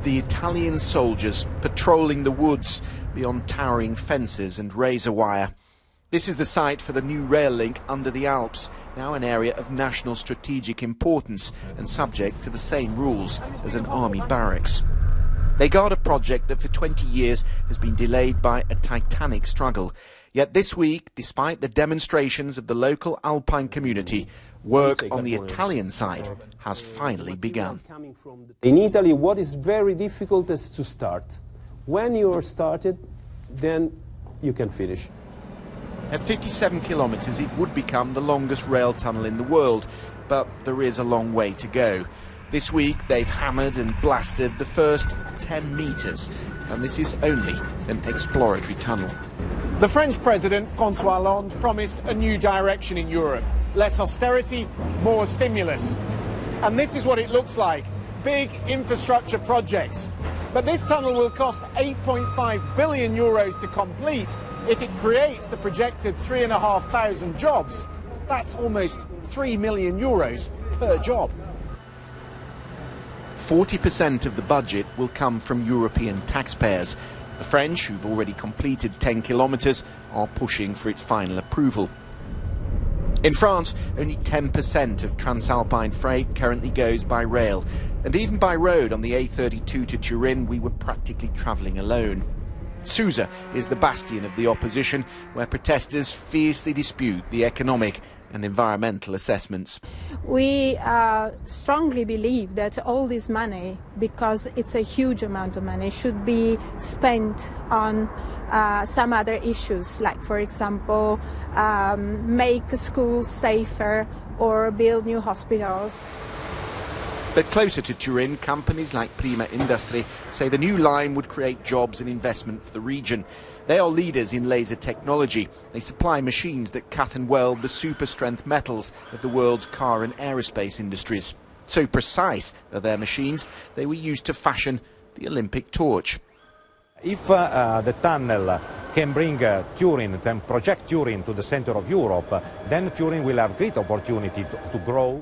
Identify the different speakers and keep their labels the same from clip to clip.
Speaker 1: the Italian soldiers patrolling the woods beyond towering fences and razor wire. This is the site for the new rail link under the Alps, now an area of national strategic importance and subject to the same rules as an army barracks. They guard a project that for 20 years has been delayed by a titanic struggle. Yet this week, despite the demonstrations of the local Alpine community, work on the Italian side has finally begun.
Speaker 2: In Italy, what is very difficult is to start. When you are started, then you can finish.
Speaker 1: At 57 kilometres, it would become the longest rail tunnel in the world, but there is a long way to go. This week, they've hammered and blasted the first 10 metres, and this is only an exploratory tunnel.
Speaker 3: The French President, François Hollande, promised a new direction in Europe. Less austerity, more stimulus. And this is what it looks like. Big infrastructure projects. But this tunnel will cost 8.5 billion euros to complete. If it creates the projected 3,500 jobs, that's almost 3 million euros per job.
Speaker 1: 40% of the budget will come from European taxpayers. The French, who've already completed 10 kilometres, are pushing for its final approval. In France, only 10% of Transalpine freight currently goes by rail. And even by road on the A32 to Turin, we were practically travelling alone. Susa is the bastion of the opposition, where protesters fiercely dispute the economic and environmental assessments.
Speaker 4: We strongly believe that all this money, because it's a huge amount of money, should be spent on some other issues, like, for example, make schools safer or build new hospitals.
Speaker 1: But closer to Turin, companies like Prima Industrie say the new line would create jobs and investment for the region. They are leaders in laser technology. They supply machines that cut and weld the super-strength metals of the world's car and aerospace industries. So precise are their machines, they were used to fashion the Olympic torch.
Speaker 5: If the tunnel can bring Turin, can project Turin to the center of Europe, then Turin will have great opportunity to grow.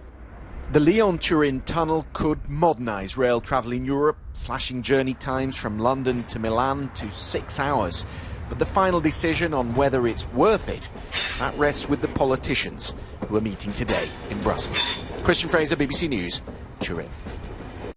Speaker 1: The Lyon-Turin tunnel could modernise rail travel in Europe, slashing journey times from London to Milan to 6 hours. But the final decision on whether it's worth it, that rests with the politicians who are meeting today in Brussels. Christian Fraser, BBC News, Turin.